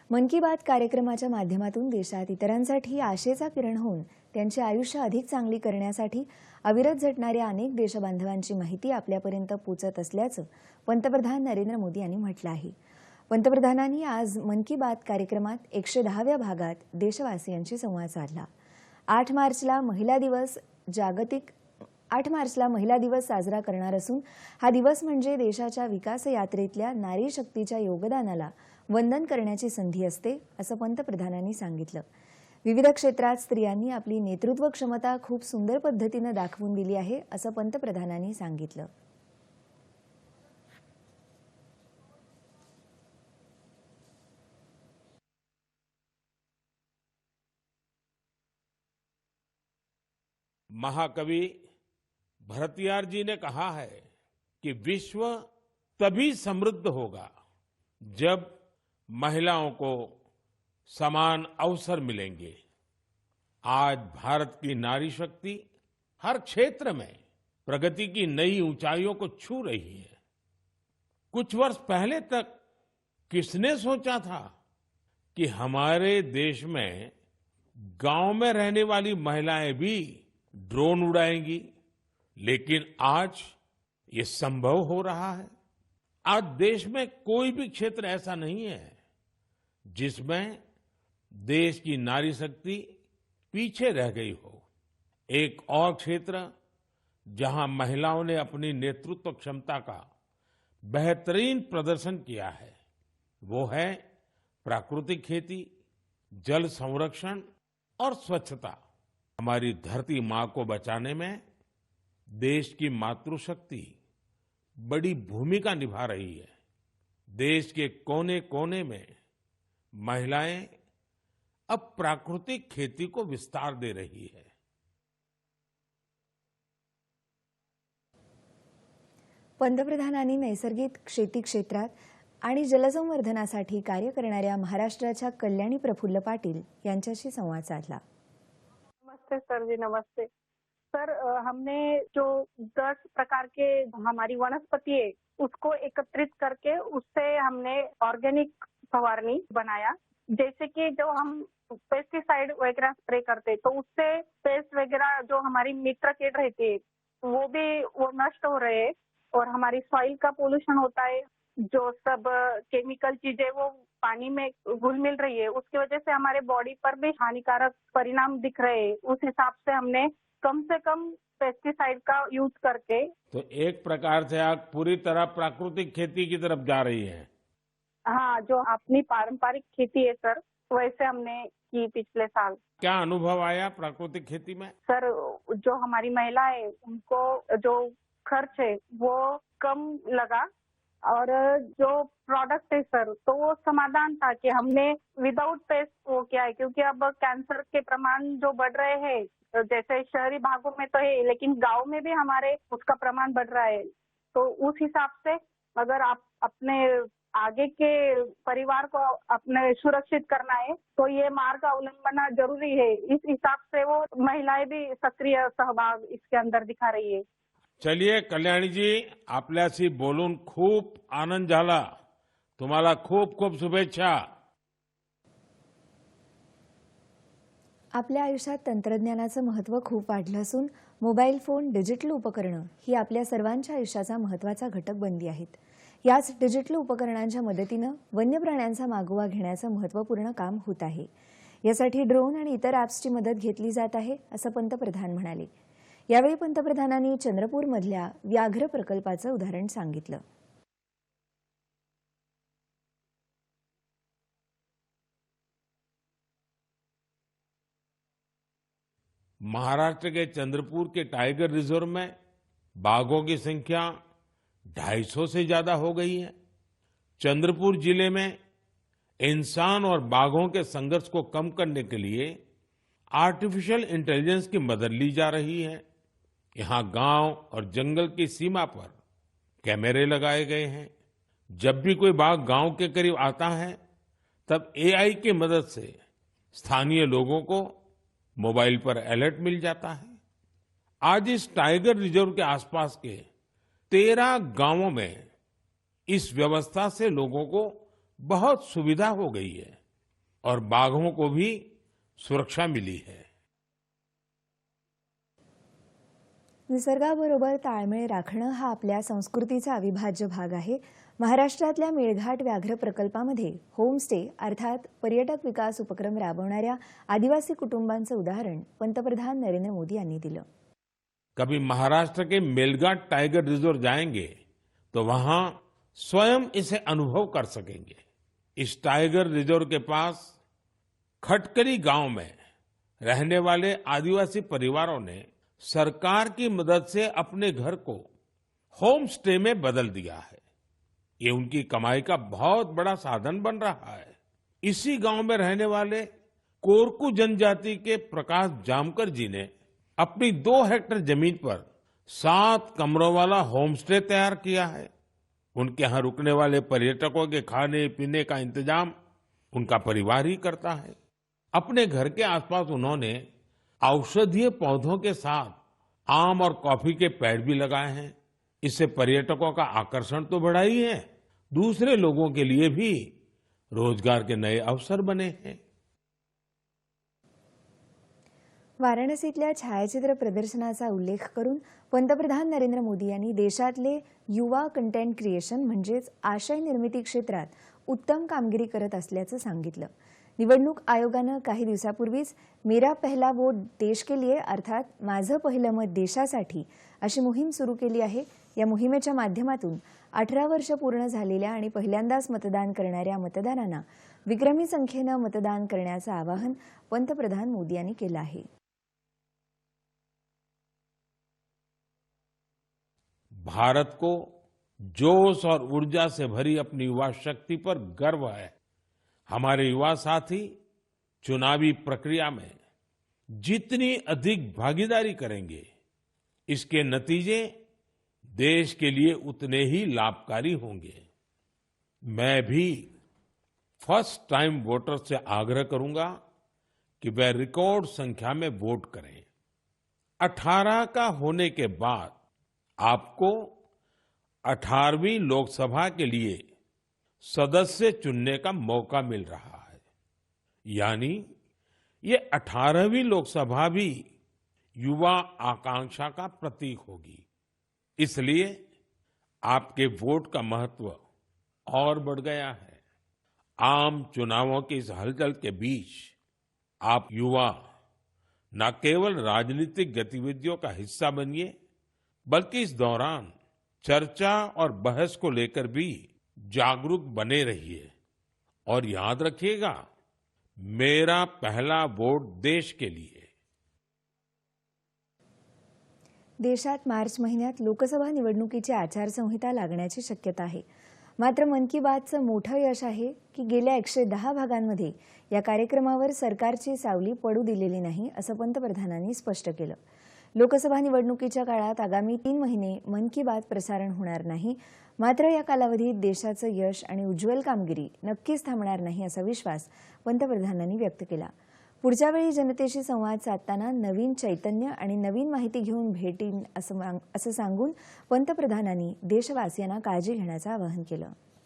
मन की बात कार्यक्रमाच्या माध्यमातून देशात इतरांसाठी आशेचा किरण होऊन त्यांचे आयुष्य अधिक चांगली करण्यासाठी अविरत झटणाऱ्या अनेक देशबांधवांची माहिती आपल्यापर्यंत पोहोचत असल्याचं पंतप्रधान नरेंद्र मोदी यांनी म्हटलं आहे। पंतप्रधानांनी आज मन की बात कार्यक्रमात 110व्या भागात देशवासियांशी संवाद साधला। 8 मार्चला महिला दिवस साजरा करणार असून हा दिवस म्हणजे देशाच्या विकास यात्रेतल्या नारी शक्तीच्या योगदानाला वंदन करण्याची संधी असते असं पंतप्रधानांनी सांगितलं। विविध क्षेत्रात स्त्रियांनी आपली नेतृत्व क्षमता खूप सुंदर पद्धतीने दाखवून दिली आहे असं पंतप्रधानांनी सांगितलं। महाकवि भरतियार जी ने कहा है कि विश्व तभी समृद्ध होगा जब महिलाओं को समान अवसर मिलेंगे। आज भारत की नारी शक्ति हर क्षेत्र में प्रगति की नई ऊंचाइयों को छू रही है। कुछ वर्ष पहले तक किसने सोचा था कि हमारे देश में गांव में रहने वाली महिलाएं भी ड्रोन उड़ाएंगी, लेकिन आज ये संभव हो रहा है। आज देश में कोई भी क्षेत्र ऐसा नहीं है जिसमें देश की नारी शक्ति पीछे रह गई हो। एक और क्षेत्र जहां महिलाओं ने अपनी नेतृत्व क्षमता का बेहतरीन प्रदर्शन किया है वो है प्राकृतिक खेती, जल संरक्षण और स्वच्छता। हमारी धरती मां को बचाने में देश की मातृशक्ति बड़ी भूमिका निभा रही है। देश के कोने-कोने में महिलाएं अब प्राकृतिक खेती को विस्तार दे रही है। पंतप्रधानांनी नैसर्गिक शेती क्षेत्रात आणि जलसंवर्धनासाठी कार्य करणाऱ्या महाराष्ट्राच्या कल्याणी प्रफुल्ल पाटील यांच्याशी संवाद साधला। नमस्ते सर जी, नमस्ते सर। हमने जो 10 प्रकार के हमारी वनस्पति है उसको एकत्रित करके उससे हमने ऑर्गेनिक फवारनी बनाया। जैसे कि जो हम पेस्टिसाइड वगैरह स्प्रे करते तो उससे पेस्ट वगैरह जो हमारी मित्र कीट रहती है वो नष्ट हो रहे हैं और हमारी सॉइल का पोल्यूशन होता है। जो सब केमिकल चीजें वो पानी में घुल मिल रही है उसकी वजह से हमारे बॉडी पर भी हानिकारक परिणाम दिख रहे हैं। उस हिसाब से हमने कम से कम पेस्टिसाइड का यूज करके तो एक प्रकार से आप पूरी तरह प्राकृतिक खेती की तरफ जा रही हैं। हाँ, जो अपनी पारंपरिक खेती है सर वैसे हमने की पिछले साल। क्या अनुभव आया प्राकृतिक खेती में? सर, जो हमारी महिला है उनको जो खर्च है वो कम लगा और जो प्रोडक्ट है सर तो वो समाधान था कि हमने विदाउट पेस्ट वो किया है, क्योंकि अब कैंसर के प्रमाण जो बढ़ रहे हैं जैसे शहरी भागों में तो है लेकिन गांव में भी हमारे उसका प्रमाण बढ़ रहा है। तो उस हिसाब से अगर आप अपने आगे के परिवार को अपने सुरक्षित करना है तो ये मार्ग अवलंबना जरूरी है। इस हिसाब से वो महिलाएं भी सक्रिय सहभाग इसके अंदर दिखा रही है। चलिए कल्याणी जी, आपल्याशी बोलून खूप आनंद झाला। तुम्हाला खूप खूप शुभेच्छा। आपल्या आयुष्यात तंत्रज्ञानाचं महत्त्व खूप वाढलं असून मोबाईल फोन, डिजिटल उपकरणं ही आपल्या सर्वांच्या आयुष्याचा महत्त्वाचा घटक बनली आहेत। याच डिजिटल उपकरणांच्या मदतीने वन्य प्राण्यांचा मागोवा घेण्याचं महत्त्वपूर्ण काम होत आहे। यासाठी ड्रोन आणि इतर ॲप्सची मदत घेतली जात आहे असं पंतप्रधान म्हणाले। यावेळी पंतप्रधानांनी चंद्रपूरमधल्या व्याघ्र प्रकल्पाचं उदाहरण सांगितलं। महाराष्ट्र के चंद्रपुर के टाइगर रिजर्व में बाघों की संख्या 250 से ज्यादा हो गई है। चंद्रपुर जिले में इंसान और बाघों के संघर्ष को कम करने के लिए आर्टिफिशियल इंटेलिजेंस की मदद ली जा रही है। यहाँ गांव और जंगल की सीमा पर कैमरे लगाए गए हैं। जब भी कोई बाघ गांव के करीब आता है तब एआई की मदद से स्थानीय लोगों को मोबाइल पर अलर्ट मिल जाता है। आज इस टाइगर रिजर्व के आसपास के 13 गांवों में इस व्यवस्था से लोगों को बहुत सुविधा हो गई है। और बाघों को भी सुरक्षा मिली है। निसर्गाबरोबर ताळमेळ राखणं हा आपल्या संस्कृतीचा अविभाज्य भाग आहे. महाराष्ट्रातल्या मेळघाट व्याघ्र प्रकल्पामध्ये होमस्टे अर्थात पर्यटक विकास उपक्रम राबवणाऱ्या आदिवासी कुटुंबांचं उदाहरण पंतप्रधान नरेंद्र मोदी यांनी दिलं. कभी महाराष्ट्र के मेलघाट टाइगर रिजर्व जाएंगे तो वहां स्वयं इसे अनुभव कर सकेंगे। इस टाइगर रिजर्व के पास खटकली गांव में रहने वाले आदिवासी परिवारों ने सरकार की मदद से अपने घर को होम स्टे में बदल दिया है। ये उनकी कमाई का बहुत बड़ा साधन बन रहा है। इसी गांव में रहने वाले कोरकू जनजाति के प्रकाश जामकर जी ने अपनी 2 हेक्टेयर जमीन पर 7 कमरों वाला होम स्टे तैयार किया है। उनके यहाँ रुकने वाले पर्यटकों के खाने पीने का इंतजाम उनका परिवार ही करता है। अपने घर के आसपास उन्होंने औषधीय पौधों के साथ आम और कॉफी के पेड़ भी लगाए हैं। इससे पर्यटकों का आकर्षण तो बढ़ा ही है, दूसरे लोगों के लिए भी रोजगार के नए अवसर बने हैं। वाराणसीतल्या छायाचित्र प्रदर्शनाचा उल्लेख करून पंतप्रधान नरेंद्र मोदी यांनी देशातले युवा कंटेंट क्रिएशन म्हणजेच आशय निर्मिती क्षेत्रात उत्तम कामगिरी करत असल्याचं सांगितलं. निवडणूक आयोगानं काही दिवसापूर्वीच मेरा पहला वोट देश के लिए अर्थात माझं पहिलं मत देशासाठी अशी मोहीम सुरू केली आहे. या मोहिमेच्या माध्यमातून 18 वर्ष पूर्ण झालेल्या आणि पहिल्यांदाच मतदान करणाऱ्या मतदारांना विक्रमी संख्येनं मतदान करण्याचं आवाहन पंतप्रधान मोदी यांनी केलं आहे. भारत को जोश और ऊर्जा से भरी अपनी युवा शक्ति पर गर्व है। हमारे युवा साथी चुनावी प्रक्रिया में जितनी अधिक भागीदारी करेंगे, इसके नतीजे देश के लिए उतने ही लाभकारी होंगे। मैं भी फर्स्ट टाइम वोटर्स से आग्रह करूंगा कि वे रिकॉर्ड संख्या में वोट करें। 18 का होने के बाद आपको 18वीं लोकसभा के लिए सदस्य चुनने का मौका मिल रहा है। यानी ये 18वीं लोकसभा भी युवा आकांक्षा का प्रतीक होगी। इसलिए आपके वोट का महत्व और बढ़ गया है। आम चुनावों की इस हलचल के बीच आप युवा न केवल राजनीतिक गतिविधियों का हिस्सा बनिए, बल्कि इस दौरान चर्चा और बहस को लेकर भी जागरूक बने रहिए। और याद रखिएगा, मेरा पहला वोट देश के लिए। देशात मार्च महिन्यात लोकसभा निवडणुकीची आचारसंहिता लागण्याची शक्यता आहे. मात्र मन की बातचं मोठं यश आहे की गेल्या 110 भागांमध्ये या कार्यक्रमावर सरकारची सावली पडू दिलेली नाही, असं पंतप्रधानांनी स्पष्ट केलं. लोकसभा निवडणुकीच्या काळात आगामी 3 महिने मन की बात प्रसारण होणार नाही. मात्र या कालावधीत देशाचं यश आणि उज्ज्वल कामगिरी नक्कीच थांबणार नाही, असा विश्वास पंतप्रधानांनी व्यक्त केला. पुढच्या वेळी जनतेशी संवाद साधताना नवीन चैतन्य आणि नवीन माहिती घेऊन भेटीन असं सांगून पंतप्रधानांनी देशवासियांना काळजी घेण्याचं आवाहन केलं.